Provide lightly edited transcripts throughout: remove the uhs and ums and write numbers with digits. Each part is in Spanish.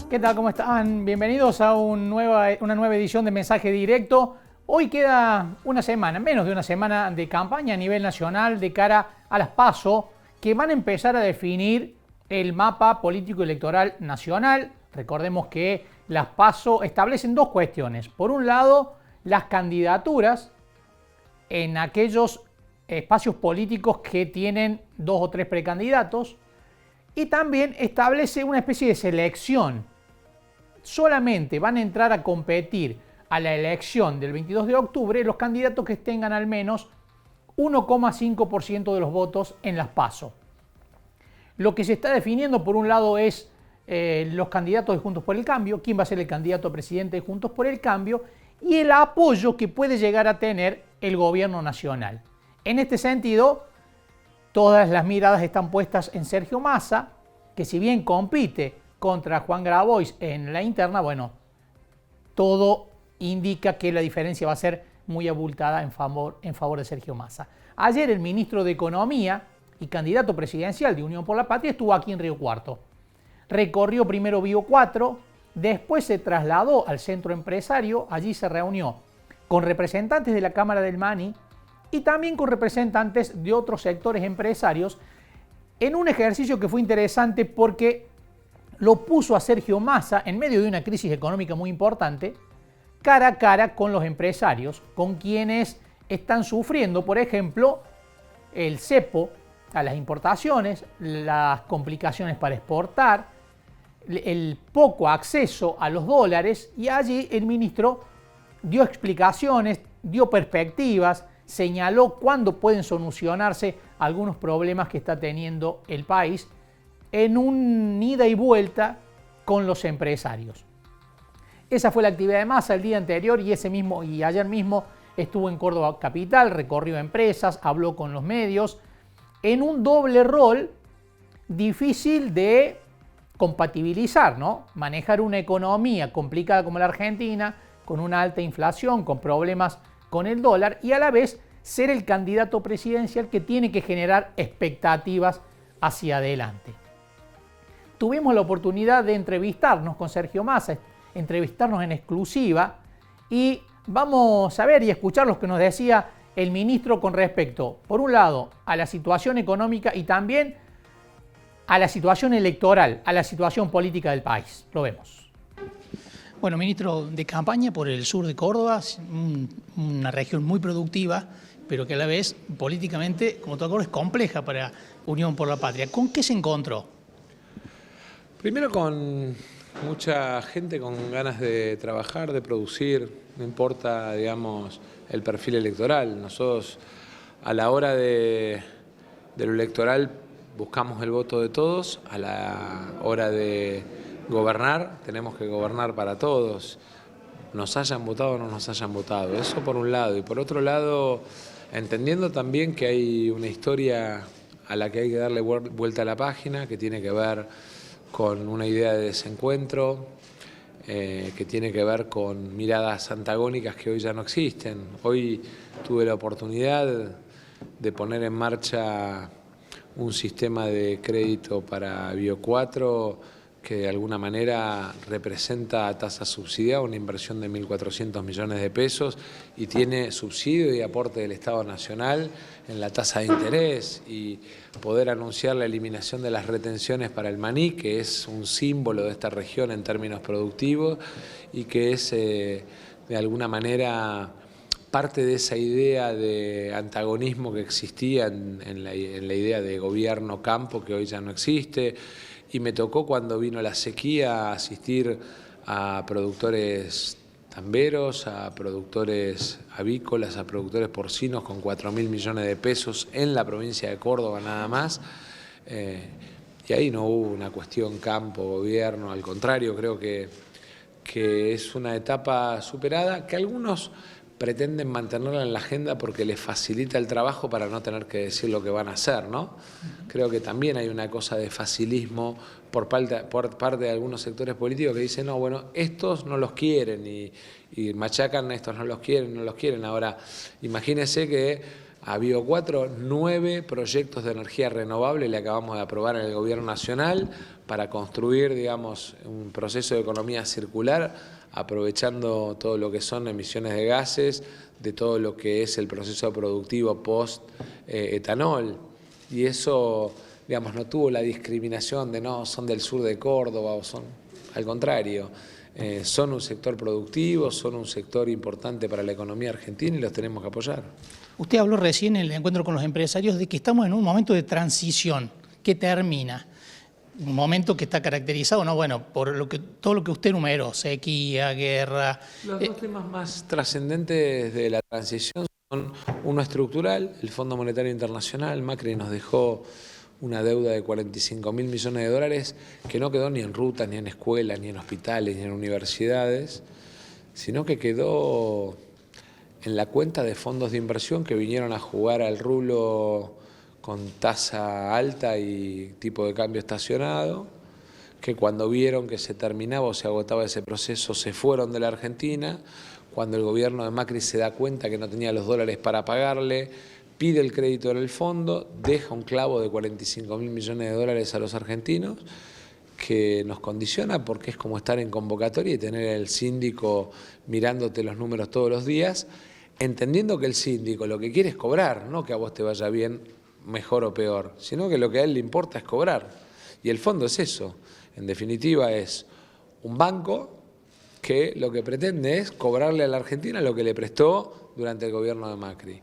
¿Qué tal? ¿Cómo están? Bienvenidos a una nueva edición de Mensaje Directo. Hoy queda una semana, menos de una semana de campaña a nivel nacional de cara a las PASO, que van a empezar a definir el mapa político electoral nacional. Recordemos que las PASO establecen dos cuestiones. Por un lado, las candidaturas en aquellos espacios políticos que tienen 2 o 3 precandidatos, y también establece una especie de selección. Solamente van a entrar a competir a la elección del 22 de octubre los candidatos que tengan al menos 1,5% de los votos en las PASO. Lo que se está definiendo, por un lado, es los candidatos de Juntos por el Cambio, quién va a ser el candidato a presidente de Juntos por el Cambio, y el apoyo que puede llegar a tener el gobierno nacional. En este sentido, todas las miradas están puestas en Sergio Massa, que si bien compite contra Juan Grabois en la interna, bueno, todo indica que la diferencia va a ser muy abultada en favor de Sergio Massa. Ayer el ministro de Economía y candidato presidencial de Unión por la Patria estuvo aquí en Río Cuarto. Recorrió primero Bio 4, después se trasladó al centro empresario, allí se reunió con representantes de la Cámara del Maní y también con representantes de otros sectores empresarios, en un ejercicio que fue interesante porque lo puso a Sergio Massa en medio de una crisis económica muy importante, cara a cara con los empresarios, con quienes están sufriendo, por ejemplo, el cepo a las importaciones, las complicaciones para exportar, el poco acceso a los dólares, y allí el ministro dio explicaciones, dio perspectivas, señaló cuándo pueden solucionarse algunos problemas que está teniendo el país en un ida y vuelta con los empresarios. Esa fue la actividad de Massa el día anterior y ayer mismo estuvo en Córdoba capital, recorrió empresas, habló con los medios, en un doble rol difícil de compatibilizar, ¿no? Manejar una economía complicada como la Argentina, con una alta inflación, con problemas con el dólar, y a la vez ser el candidato presidencial que tiene que generar expectativas hacia adelante. Tuvimos la oportunidad de entrevistarnos con Sergio Massa, entrevistarnos en exclusiva, y vamos a ver y escuchar lo que nos decía el ministro con respecto, por un lado, a la situación económica y también a la situación electoral, a la situación política del país. Lo vemos. Bueno, ministro, de campaña por el sur de Córdoba, una región muy productiva, pero que a la vez políticamente, como te acuerdas, es compleja para Unión por la Patria. ¿Con qué se encontró? Primero con mucha gente con ganas de trabajar, de producir, no importa, digamos, el perfil electoral. Nosotros a la hora de lo electoral buscamos el voto de todos, a la hora de gobernar tenemos que gobernar para todos, nos hayan votado o no nos hayan votado. Eso por un lado. Y por otro lado, entendiendo también que hay una historia a la que hay que darle vuelta a la página, que tiene que ver con una idea de desencuentro, que tiene que ver con miradas antagónicas que hoy ya no existen. Hoy tuve la oportunidad de poner en marcha un sistema de crédito para Bio 4 que de alguna manera representa a tasa subsidiada una inversión de 1.400 millones de pesos y tiene subsidio y aporte del Estado Nacional en la tasa de interés, y poder anunciar la eliminación de las retenciones para el maní, que es un símbolo de esta región en términos productivos y que es de alguna manera parte de esa idea de antagonismo que existía en la idea de gobierno-campo, que hoy ya no existe. Y me tocó, cuando vino la sequía, asistir a productores tamberos, a productores avícolas, a productores porcinos con 4.000 millones de pesos en la provincia de Córdoba nada más. Y ahí no hubo una cuestión campo-gobierno, al contrario, creo que es una etapa superada, que algunos pretenden mantenerla en la agenda porque les facilita el trabajo para no tener que decir lo que van a hacer, ¿no? Creo que también hay una cosa de facilismo por parte de algunos sectores políticos que dicen, no, bueno, estos no los quieren, y machacan, estos no los quieren. Ahora, imagínense que a Bio 4, 9 proyectos de energía renovable le acabamos de aprobar en el Gobierno Nacional para construir, digamos, un proceso de economía circular, aprovechando todo lo que son emisiones de gases, de todo lo que es el proceso productivo post-etanol. Y eso, digamos, no tuvo la discriminación de no, son del sur de Córdoba o son, al contrario. Son un sector productivo, son un sector importante para la economía argentina y los tenemos que apoyar. Usted habló recién en el encuentro con los empresarios de que estamos en un momento de transición que termina. Un momento que está caracterizado, ¿no? Bueno, por todo lo que usted enumeró, sequía, guerra. Los dos temas más trascendentes de la transición son uno estructural, el Fondo Monetario Internacional. Macri nos dejó una deuda de 45.000 millones de dólares que no quedó ni en rutas, ni en escuelas, ni en hospitales, ni en universidades, sino que quedó en la cuenta de fondos de inversión que vinieron a jugar al rulo con tasa alta y tipo de cambio estacionado, que cuando vieron que se terminaba o se agotaba ese proceso se fueron de la Argentina. Cuando el gobierno de Macri se da cuenta que no tenía los dólares para pagarle, pide el crédito en el fondo, deja un clavo de 45.000 millones de dólares a los argentinos, que nos condiciona porque es como estar en convocatoria y tener al síndico mirándote los números todos los días, entendiendo que el síndico lo que quiere es cobrar, no que a vos te vaya bien, mejor o peor, sino que lo que a él le importa es cobrar. Y el fondo es eso, en definitiva es un banco que lo que pretende es cobrarle a la Argentina lo que le prestó durante el gobierno de Macri.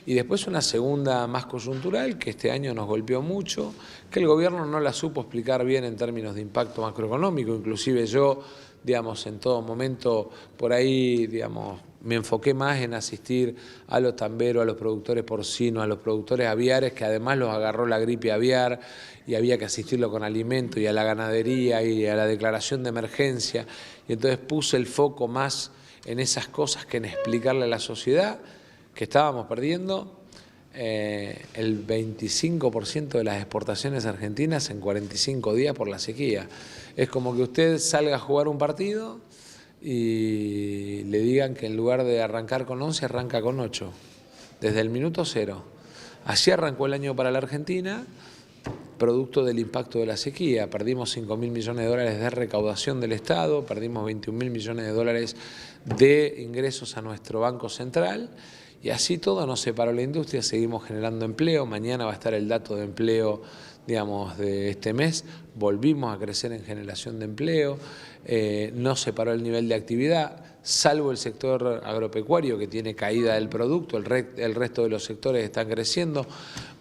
Y después una segunda más coyuntural, que este año nos golpeó mucho, que el gobierno no la supo explicar bien en términos de impacto macroeconómico. Inclusive yo, digamos, en todo momento por ahí, digamos, me enfoqué más en asistir a los tamberos, a los productores porcinos, a los productores aviares, que además los agarró la gripe aviar y había que asistirlo con alimento, y a la ganadería y a la declaración de emergencia. Y entonces puse el foco más en esas cosas que en explicarle a la sociedad que estábamos perdiendo el 25% de las exportaciones argentinas en 45 días por la sequía. Es como que usted salga a jugar un partido y le digan que en lugar de arrancar con 11, arranca con 8, desde el minuto cero. Así arrancó el año para la Argentina, producto del impacto de la sequía. Perdimos 5.000 millones de dólares de recaudación del Estado, perdimos 21.000 millones de dólares de ingresos a nuestro Banco Central. Y así todo nos separó la industria, seguimos generando empleo. Mañana va a estar el dato de empleo, digamos, de este mes. Volvimos a crecer en generación de empleo, no se paró el nivel de actividad, salvo el sector agropecuario que tiene caída del producto, el resto de los sectores están creciendo,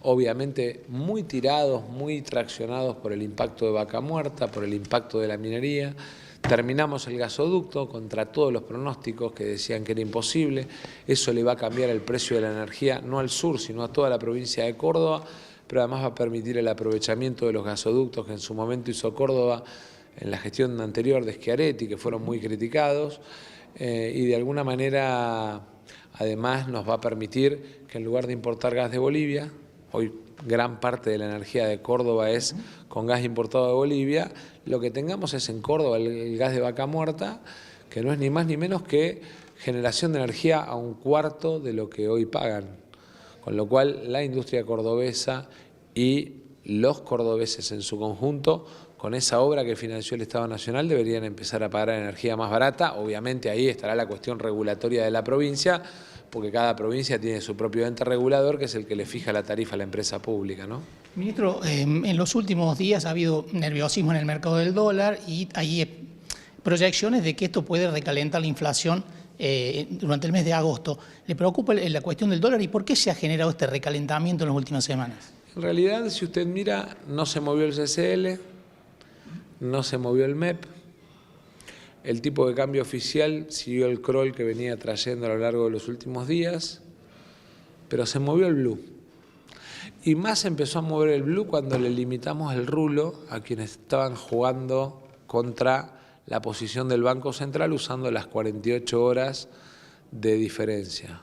obviamente muy tirados, muy traccionados por el impacto de Vaca Muerta, por el impacto de la minería. Terminamos el gasoducto contra todos los pronósticos que decían que era imposible. Eso le va a cambiar el precio de la energía, no al sur, sino a toda la provincia de Córdoba, pero además va a permitir el aprovechamiento de los gasoductos que en su momento hizo Córdoba en la gestión anterior de Schiaretti, que fueron muy criticados, y de alguna manera además nos va a permitir que en lugar de importar gas de Bolivia, hoy gran parte de la energía de Córdoba es con gas importado de Bolivia, lo que tengamos es en Córdoba el gas de Vaca Muerta, que no es ni más ni menos que generación de energía a un cuarto de lo que hoy pagan. Con lo cual la industria cordobesa y los cordobeses en su conjunto, con esa obra que financió el Estado Nacional, deberían empezar a pagar energía más barata. Obviamente ahí estará la cuestión regulatoria de la provincia, porque cada provincia tiene su propio ente regulador, que es el que le fija la tarifa a la empresa pública, ¿no? Ministro, en los últimos días ha habido nerviosismo en el mercado del dólar y hay proyecciones de que esto puede recalentar la inflación durante el mes de agosto. ¿Le preocupa la cuestión del dólar y por qué se ha generado este recalentamiento en las últimas semanas? En realidad, si usted mira, no se movió el CCL, no se movió el MEP, el tipo de cambio oficial siguió el crawl que venía trayendo a lo largo de los últimos días, pero se movió el blue. Y más empezó a mover el blue cuando le limitamos el rulo a quienes estaban jugando contra la posición del Banco Central usando las 48 horas de diferencia.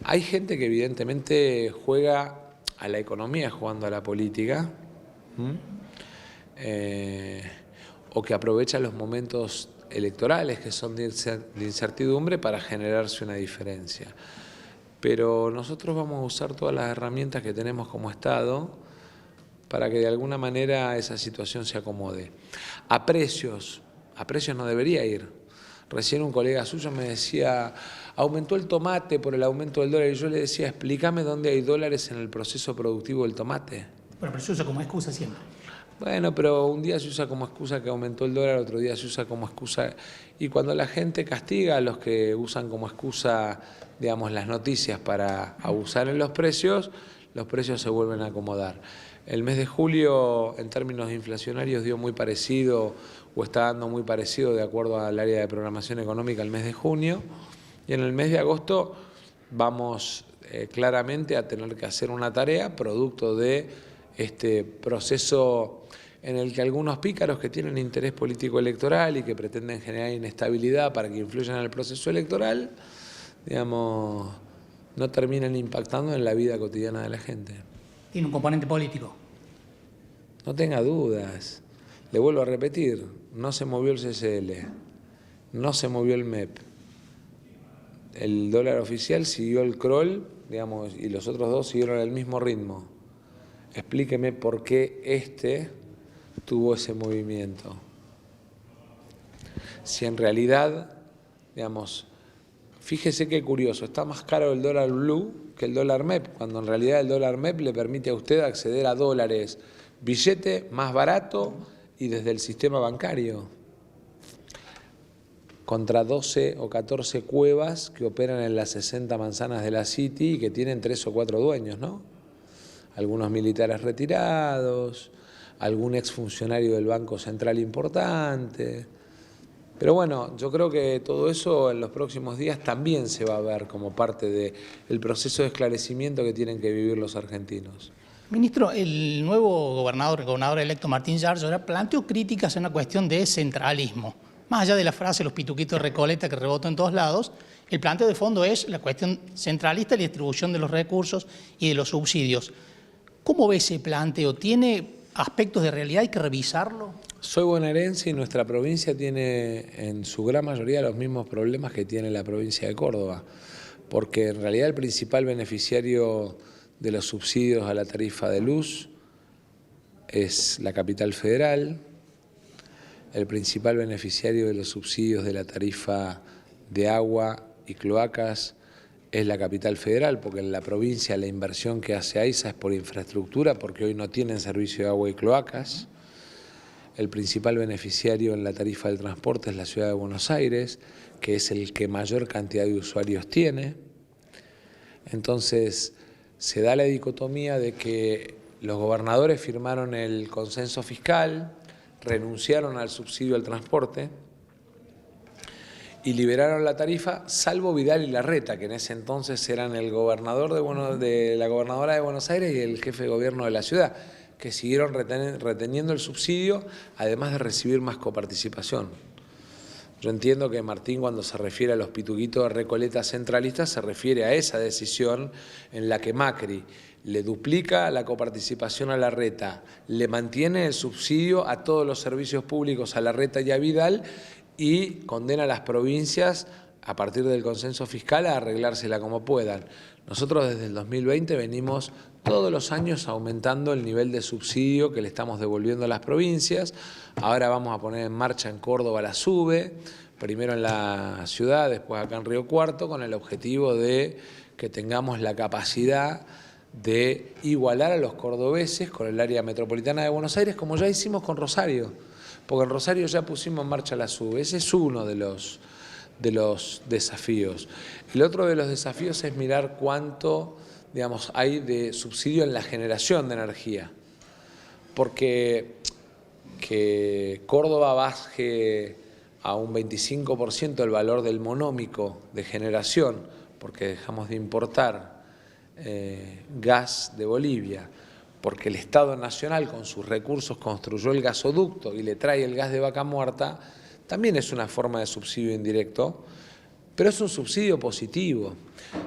Hay gente que evidentemente juega a la economía jugando a la política, o que aprovecha los momentos electorales que son de incertidumbre para generarse una diferencia. pero nosotros vamos a usar todas las herramientas que tenemos como Estado para que de alguna manera esa situación se acomode. A precios no debería ir. Recién un colega suyo me decía, aumentó el tomate por el aumento del dólar, y yo le decía, explícame dónde hay dólares en el proceso productivo del tomate. Bueno, pero se usa como excusa siempre. Bueno, pero un día se usa como excusa que aumentó el dólar, otro día se usa como excusa. Y cuando la gente castiga a los que usan como excusa, digamos, las noticias para abusar en los precios se vuelven a acomodar. El mes de julio, en términos inflacionarios, dio muy parecido, o está dando muy parecido, de acuerdo al área de programación económica, al mes de junio. Y en el mes de agosto vamos claramente a tener que hacer una tarea, producto de este proceso en el que algunos pícaros que tienen interés político electoral y que pretenden generar inestabilidad para que influyan en el proceso electoral, digamos, no terminan impactando en la vida cotidiana de la gente. Tiene un componente político. No tenga dudas. Le vuelvo a repetir, no se movió el CCL, no se movió el MEP. El dólar oficial siguió el crawl, digamos, y los otros dos siguieron el mismo ritmo. Explíqueme por qué este tuvo ese movimiento. Si en realidad, digamos, fíjese qué curioso, está más caro el dólar blue que el dólar MEP, cuando en realidad el dólar MEP le permite a usted acceder a dólares, billete más barato y desde el sistema bancario, contra 12 o 14 cuevas que operan en las 60 manzanas de la City y que tienen 3 o 4 dueños, ¿no? Algunos militares retirados, algún exfuncionario del Banco Central importante. Pero bueno, yo creo que todo eso en los próximos días también se va a ver como parte del proceso de esclarecimiento que tienen que vivir los argentinos. Ministro, el nuevo gobernador electo Martín Yarlora planteó críticas a una cuestión de centralismo. Más allá de la frase los pituquitos de Recoleta que rebotó en todos lados, el planteo de fondo es la cuestión centralista y la distribución de los recursos y de los subsidios. ¿Cómo ve ese planteo? ¿Tiene aspectos de realidad? ¿Hay que revisarlo? Soy bonaerense y nuestra provincia tiene en su gran mayoría los mismos problemas que tiene la provincia de Córdoba, porque en realidad el principal beneficiario de los subsidios a la tarifa de luz es la capital federal, el principal beneficiario de los subsidios de la tarifa de agua y cloacas es la capital federal, porque en la provincia la inversión que hace AISA es por infraestructura, porque hoy no tienen servicio de agua y cloacas. El principal beneficiario en la tarifa del transporte es la ciudad de Buenos Aires, que es el que mayor cantidad de usuarios tiene. Entonces, se da la dicotomía de que los gobernadores firmaron el consenso fiscal, renunciaron al subsidio al transporte y liberaron la tarifa, salvo Vidal y Larreta, que en ese entonces eran el gobernador de la gobernadora de Buenos Aires y el jefe de gobierno de la ciudad, que siguieron reteniendo el subsidio, además de recibir más coparticipación. Yo entiendo que Martín, cuando se refiere a los pituquitos de Recoleta centralistas, se refiere a esa decisión en la que Macri le duplica la coparticipación a Larreta, le mantiene el subsidio a todos los servicios públicos a Larreta y a Vidal y condena a las provincias, a partir del consenso fiscal, a arreglársela como puedan. Nosotros desde el 2020 venimos todos los años aumentando el nivel de subsidio que le estamos devolviendo a las provincias. Ahora vamos a poner en marcha en Córdoba la SUBE, primero en la ciudad, después acá en Río Cuarto, con el objetivo de que tengamos la capacidad de igualar a los cordobeses con el área metropolitana de Buenos Aires, como ya hicimos con Rosario, porque en Rosario ya pusimos en marcha la SUBE. Ese es uno de los desafíos. El otro de los desafíos es mirar cuánto, digamos, hay de subsidio en la generación de energía, porque que Córdoba baje a un 25% el valor del monómico de generación, porque dejamos de importar gas de Bolivia, porque el Estado Nacional con sus recursos construyó el gasoducto y le trae el gas de Vaca Muerta, también es una forma de subsidio indirecto, pero es un subsidio positivo.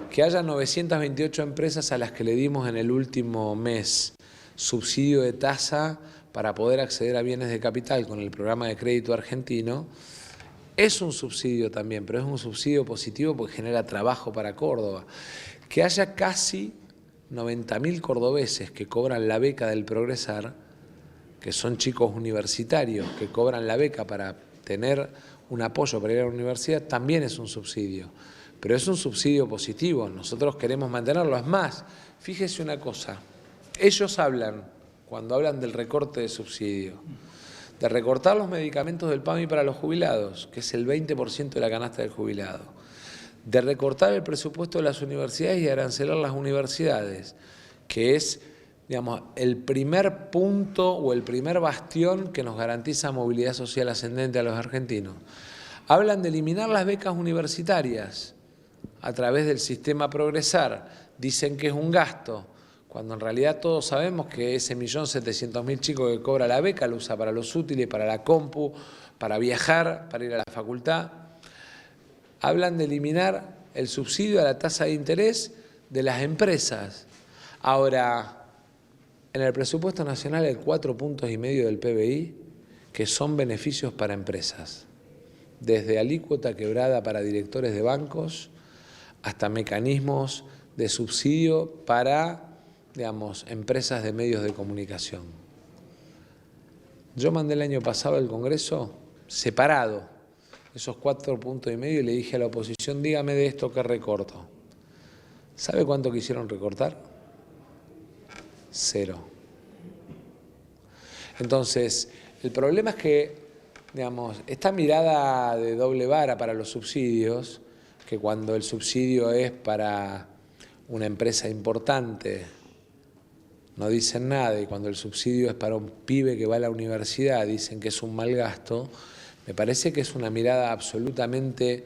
Que haya 928 empresas a las que le dimos en el último mes subsidio de tasa para poder acceder a bienes de capital con el programa de crédito argentino, es un subsidio también, pero es un subsidio positivo porque genera trabajo para Córdoba. que haya casi 90.000 cordobeses que cobran la beca del Progresar, que son chicos universitarios que cobran la beca para tener un apoyo para ir a la universidad, también es un subsidio. Pero es un subsidio positivo, nosotros queremos mantenerlo. Es más, fíjese una cosa, ellos hablan, cuando hablan del recorte de subsidio, de recortar los medicamentos del PAMI para los jubilados, que es el 20% de la canasta del jubilado, de recortar el presupuesto de las universidades y arancelar las universidades, que es, digamos, el primer punto o el primer bastión que nos garantiza movilidad social ascendente a los argentinos. Hablan de eliminar las becas universitarias a través del sistema Progresar, dicen que es un gasto, cuando en realidad todos sabemos que ese 1.700.000 chicos que cobra la beca lo usa para los útiles, para la compu, para viajar, para ir a la facultad. Hablan de eliminar el subsidio a la tasa de interés de las empresas. Ahora, en el presupuesto nacional hay 4,5 puntos del PBI que son beneficios para empresas, desde alícuota quebrada para directores de bancos hasta mecanismos de subsidio para, digamos, empresas de medios de comunicación. Yo mandé el año pasado al Congreso separado esos 4,5 puntos y le dije a la oposición, dígame de esto qué recorto. ¿Sabe cuánto quisieron recortar? 0. Entonces, el problema es que, digamos, esta mirada de doble vara para los subsidios, que cuando el subsidio es para una empresa importante no dicen nada, y cuando el subsidio es para un pibe que va a la universidad dicen que es un mal gasto, me parece que es una mirada absolutamente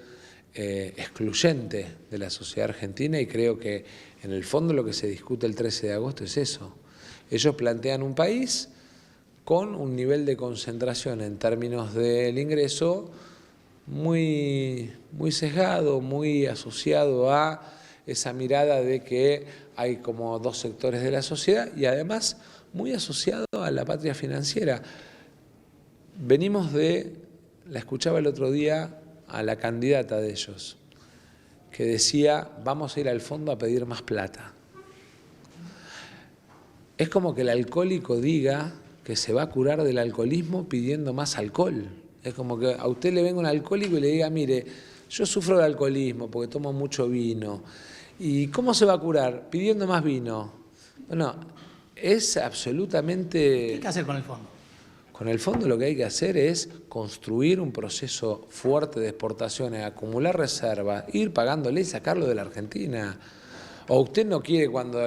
excluyente de la sociedad argentina, y creo que en el fondo lo que se discute el 13 de agosto es eso. Ellos plantean un país con un nivel de concentración en términos del ingreso muy sesgado, muy asociado a esa mirada de que hay como dos sectores de la sociedad y además muy asociado a la patria financiera. Venimos la escuchaba el otro día a la candidata de ellos, que decía, vamos a ir al fondo a pedir más plata. Es como que el alcohólico diga que se va a curar del alcoholismo pidiendo más alcohol. Es como que a usted le venga un alcohólico y le diga, mire, yo sufro de alcoholismo porque tomo mucho vino. ¿Y cómo se va a curar? Pidiendo más vino. Bueno, es absolutamente... ¿Qué hay que hacer con el fondo? Con el fondo lo que hay que hacer es construir un proceso fuerte de exportaciones, acumular reservas, ir pagándole y sacarlo de la Argentina. ¿O usted no quiere cuando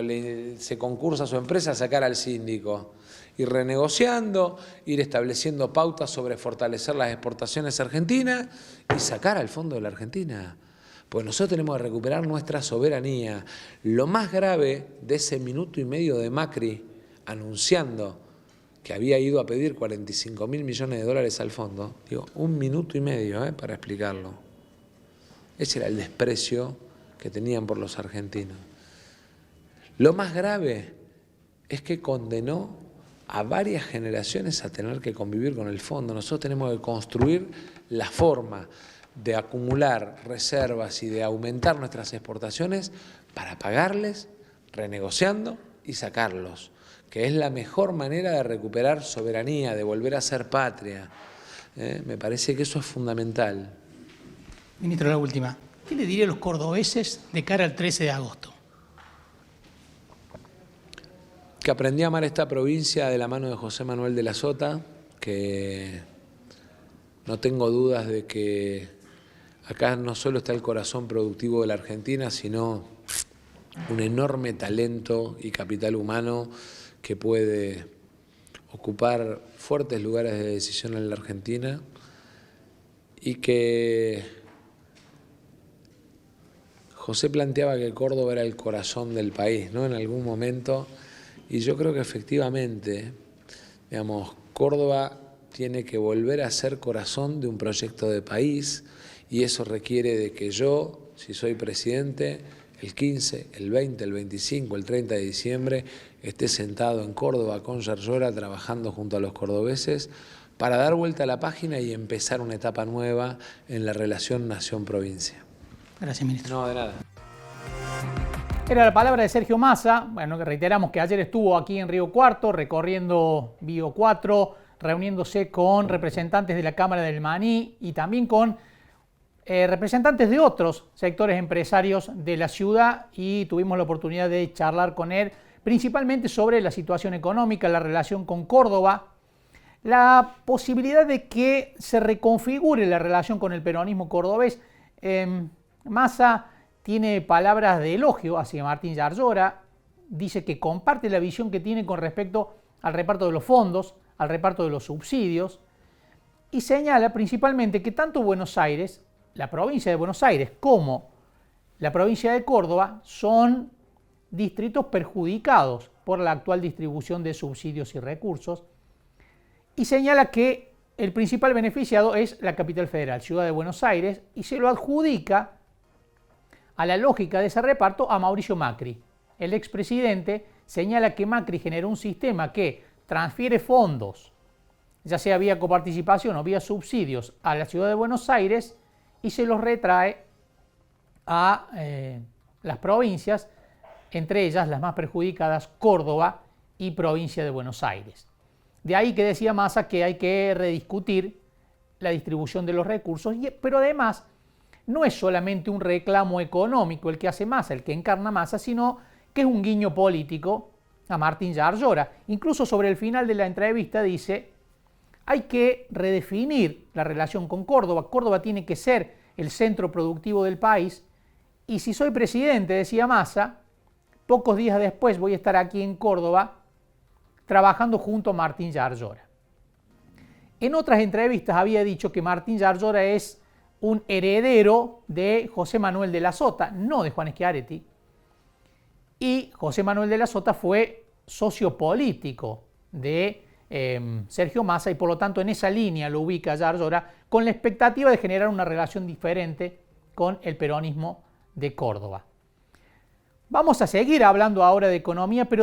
se concursa su empresa sacar al síndico? Ir renegociando, ir estableciendo pautas sobre fortalecer las exportaciones argentinas y sacar al fondo de la Argentina. Pues nosotros tenemos que recuperar nuestra soberanía. Lo más grave de ese minuto y medio de Macri anunciando que había ido a pedir 45.000 millones de dólares al fondo, digo, 1 minuto y medio para explicarlo. Ese era el desprecio que tenían por los argentinos. Lo más grave es que condenó a varias generaciones a tener que convivir con el fondo. Nosotros tenemos que construir la forma de acumular reservas y de aumentar nuestras exportaciones para pagarles, renegociando y sacarlos, que es la mejor manera de recuperar soberanía, de volver a ser patria. Me parece que eso es fundamental. Ministro, la última. ¿Qué le diría a los cordobeses de cara al 13 de agosto? Que aprendí a amar esta provincia de la mano de José Manuel de la Sota, que no tengo dudas de que acá no solo está el corazón productivo de la Argentina, sino un enorme talento y capital humano que puede ocupar fuertes lugares de decisión en la Argentina, y que José planteaba que Córdoba era el corazón del país, ¿no? En algún momento, y yo creo que efectivamente, digamos, Córdoba tiene que volver a ser corazón de un proyecto de país, y eso requiere de que yo, si soy presidente, el 15, el 20, el 25, el 30 de diciembre, esté sentado en Córdoba con Yarlora trabajando junto a los cordobeses para dar vuelta a la página y empezar una etapa nueva en la relación nación-provincia. Gracias, ministro. No, de nada. Era la palabra de Sergio Massa. Bueno, que reiteramos que ayer estuvo aquí en Río Cuarto recorriendo Bio 4, reuniéndose con representantes de la Cámara del Maní y también con representantes de otros sectores empresarios de la ciudad, y tuvimos la oportunidad de charlar con él principalmente sobre la situación económica, la relación con Córdoba, la posibilidad de que se reconfigure la relación con el peronismo cordobés. Massa tiene palabras de elogio hacia Martín Yarlora, dice que comparte la visión que tiene con respecto al reparto de los fondos, al reparto de los subsidios, y señala principalmente que tanto Buenos Aires, la provincia de Buenos Aires, como la provincia de Córdoba son distritos perjudicados por la actual distribución de subsidios y recursos, y señala que el principal beneficiado es la capital federal, Ciudad de Buenos Aires, y se lo adjudica a la lógica de ese reparto a Mauricio Macri. El expresidente señala que Macri generó un sistema que transfiere fondos, ya sea vía coparticipación o vía subsidios, a la Ciudad de Buenos Aires y se los retrae a las provincias, entre ellas las más perjudicadas, Córdoba y provincia de Buenos Aires. De ahí que decía Massa que hay que rediscutir la distribución de los recursos, pero además no es solamente un reclamo económico el que hace Massa, el que encarna Massa, sino que es un guiño político a Martín Yarlora. Incluso sobre el final de la entrevista dice: hay que redefinir la relación con Córdoba. Córdoba tiene que ser el centro productivo del país, y si soy presidente, decía Massa, pocos días después voy a estar aquí en Córdoba trabajando junto a Martín Yarlora. En otras entrevistas había dicho que Martín Yarlora es un heredero de José Manuel de la Sota, no de Juan Schiaretti, y José Manuel de la Sota fue socio político de Sergio Massa, y por lo tanto en esa línea lo ubica Yarlora, con la expectativa de generar una relación diferente con el peronismo de Córdoba. Vamos a seguir hablando ahora de economía, pero